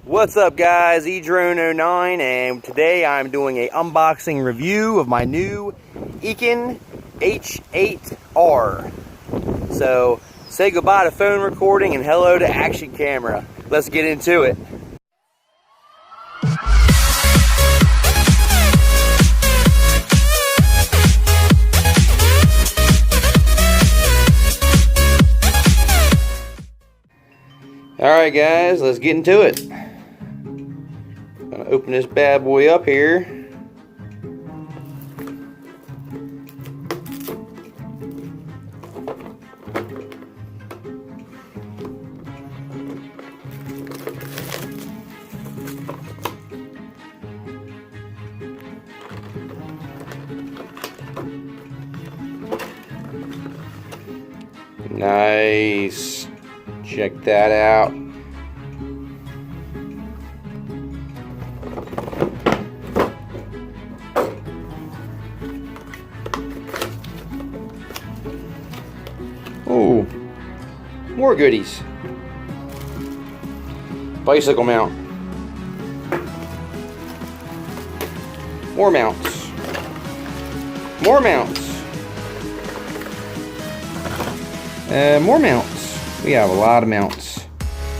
What's up guys, eDrone09, and today I'm doing a unboxing review of my new Eken H8R. So say goodbye to phone recording and hello to action camera. Let's get into it. Alright guys, let's get into it. Gonna open this bad boy up here. Nice. Check that out. Oh, more goodies. Bicycle mount. More mounts. More mounts. More mounts. We have a lot of mounts.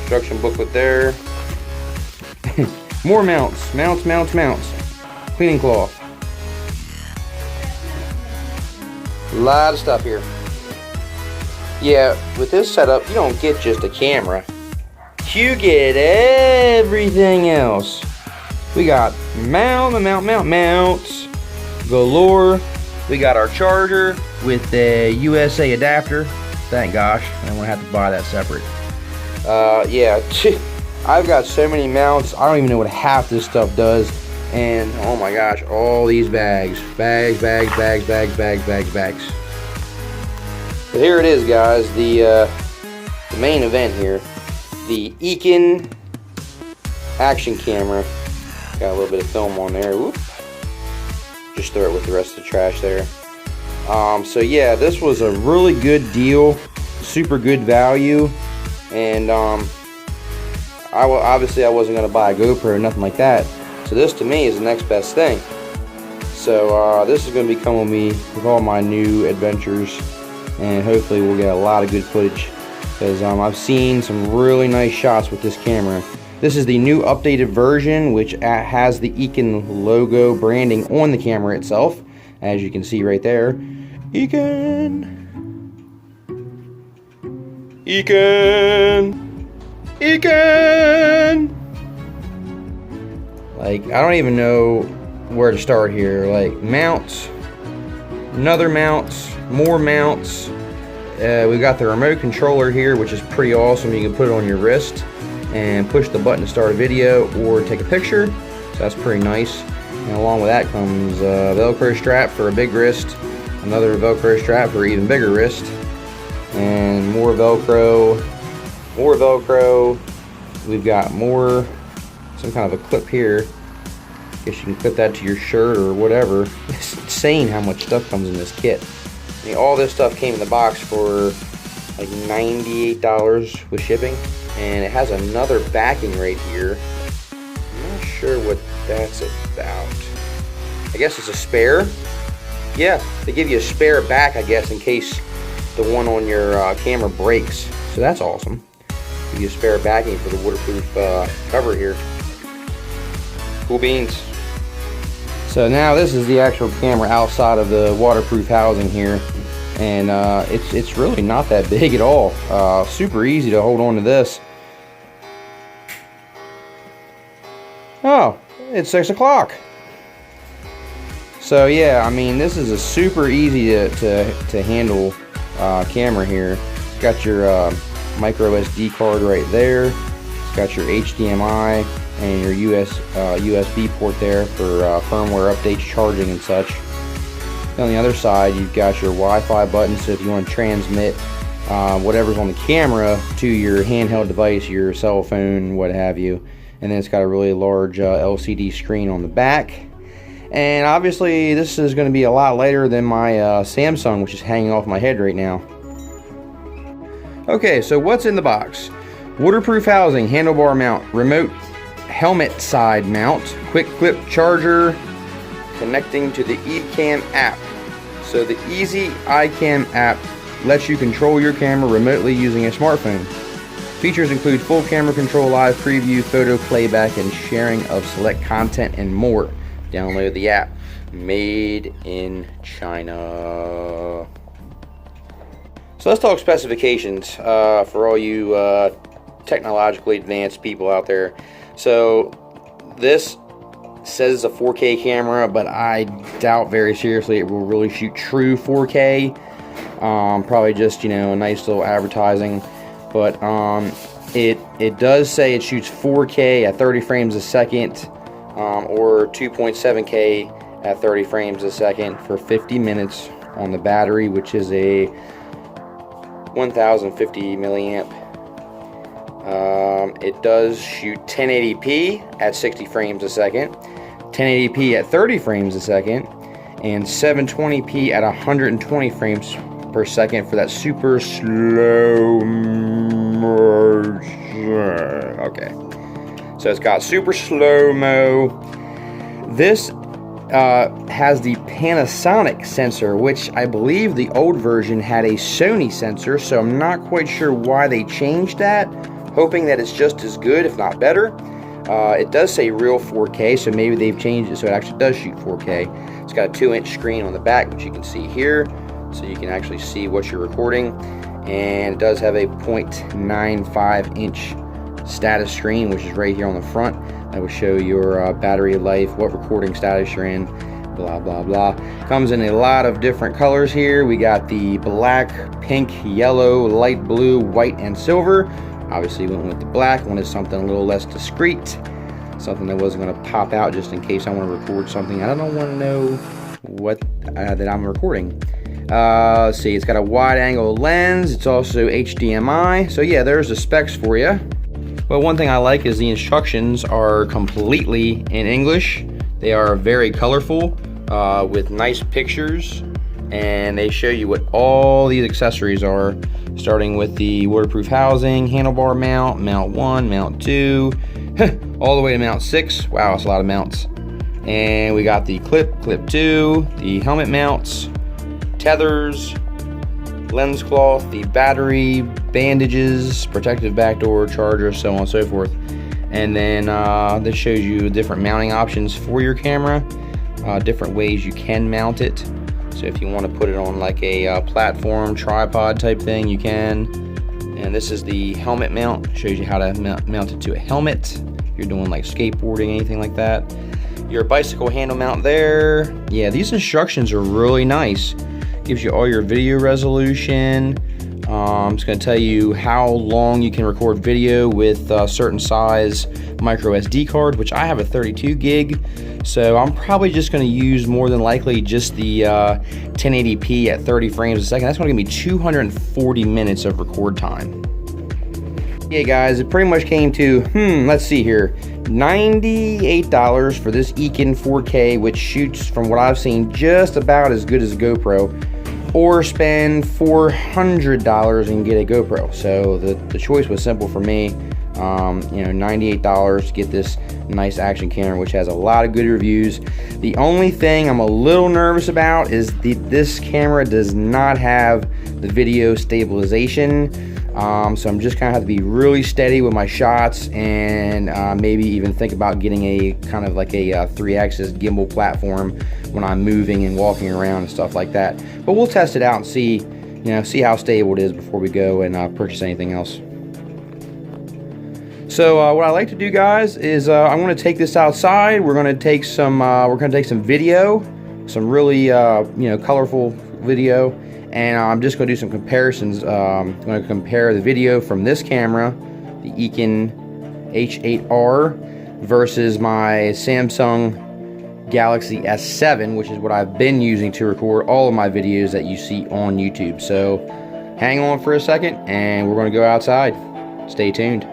Instruction booklet there. More mounts. Mounts. Cleaning cloth. A lot of stuff here. Yeah, with this setup, you don't get just a camera. You get everything else. We got mounts galore. We got our charger with the USA adapter. Thank gosh, I don't want to have to buy that separate. Yeah, I've got so many mounts, I don't even know what half this stuff does. And oh my gosh, all these bags. But here it is guys, the main event here. The Eken action camera. Got a little bit of film on there. Whoop. Just throw it with the rest of the trash there. So yeah, this was a really good deal, super good value, and obviously I wasn't going to buy a GoPro or nothing like that, so this to me is the next best thing. So this is going to be coming with me with all my new adventures, and hopefully we'll get a lot of good footage, because I've seen some really nice shots with this camera. This is the new updated version, which has the Eken logo branding on the camera itself, as you can see right there. Eken. Like, I don't even know where to start here. Like, mounts, another mounts, more mounts. We got the remote controller here, which is pretty awesome. You can put it on your wrist and push the button to start a video or take a picture. So that's pretty nice. And along with that comes a Velcro strap for a big wrist, another Velcro strap for an even bigger wrist, and more Velcro. We've got some kind of a clip here. Guess you can clip that to your shirt or whatever. It's insane how much stuff comes in this kit. I mean, all this stuff came in the box for like $98 with shipping, and it has another backing right here. I'm not sure what that's about. I guess it's a spare. Yeah, they give you a spare back, I guess, in case the one on your camera breaks. So that's awesome. Give you a spare backing for the waterproof cover here. Cool beans. So now this is the actual camera outside of the waterproof housing here, and it's really not that big at all. Super easy to hold on to this. Oh, it's 6 o'clock. So yeah, I mean, this is a super easy to handle camera here. It's got your micro SD card right there. It's got your HDMI and your USB port there for firmware updates, charging and such. And on the other side, you've got your Wi-Fi button, so if you want to transmit whatever's on the camera to your handheld device, your cell phone, what have you. And then it's got a really large LCD screen on the back. And obviously this is going to be a lot lighter than my Samsung, which is hanging off my head right now. Okay, so what's in the box? Waterproof housing, handlebar mount, remote helmet side mount, quick clip charger, connecting to the Eken app. So the easy iCam app lets you control your camera remotely using a smartphone. Features include full camera control, live preview, photo playback, and sharing of select content and more. Download the app. Made in China. So let's talk specifications for all you technologically advanced people out there. So this says it's a 4K camera, but I doubt very seriously it will really shoot true 4K. Probably just, you know, a nice little advertising. But it does say it shoots 4K at 30 frames a second, or 2.7K at 30 frames a second for 50 minutes on the battery, which is a 1050 milliamp. It does shoot 1080p at 60 frames a second, 1080p at 30 frames a second, and 720p at 120 frames per second for that super slow motion. Okay, so it's got super slow-mo. This has the Panasonic sensor, which I believe the old version had a Sony sensor, so I'm not quite sure why they changed that. Hoping that it's just as good, if not better. It does say real 4K, so maybe they've changed it so it actually does shoot 4K. It's got a 2-inch screen on the back, which you can see here, so you can actually see what you're recording. And it does have a 0.95-inch status screen, which is right here on the front. That will show your battery life, what recording status you're in, blah blah blah. Comes in a lot of different colors here. We got the black, pink, yellow, light blue, white, and silver. Obviously went with the black. Wanted something a little less discreet, something that wasn't going to pop out just in case I want to record something I don't want to know what that I'm recording. Let's see, it's got a wide angle lens. It's also HDMI. So yeah, there's the specs for you. But one thing I like is the instructions are completely in English. They are very colorful with nice pictures, and they show you what all these accessories are, starting with the waterproof housing, handlebar mount, mount 1, mount 2, all the way to mount 6. Wow, that's a lot of mounts. And we got the clip 2, the helmet mounts, tethers, lens cloth, the battery, bandages, protective back door, charger, so on and so forth. And then this shows you different mounting options for your camera, different ways you can mount it. So if you want to put it on like a platform, tripod type thing, you can. And this is the helmet mount. It shows you how to mount it to a helmet. If you're doing like skateboarding, anything like that. Your bicycle handle mount there. Yeah, these instructions are really nice. Gives you all your video resolution. It's going to tell you how long you can record video with certain size micro SD card, which I have a 32 gig. So I'm probably just going to use more than likely just the 1080p at 30 frames a second. That's going to give me 240 minutes of record time. Yeah, guys, it pretty much came to, let's see here, $98 for this Eken 4K, which shoots, from what I've seen, just about as good as a GoPro. Or spend $400 and get a GoPro. So the choice was simple for me. $98 to get this nice action camera, which has a lot of good reviews. The only thing I'm a little nervous about is this camera does not have the video stabilization. So I'm just kind of have to be really steady with my shots, and maybe even think about getting a kind of like a 3-axis gimbal platform when I'm moving and walking around and stuff like that. But we'll test it out and see how stable it is before we go and purchase anything else. So what I like to do, guys, is I'm going to take this outside. We're going to take some video, some really colorful video, and I'm just going to do some comparisons. I'm going to compare the video from this camera, the Eken H8R, versus my Samsung Galaxy S7, which is what I've been using to record all of my videos that you see on YouTube. So hang on for a second, and we're going to go outside. Stay tuned.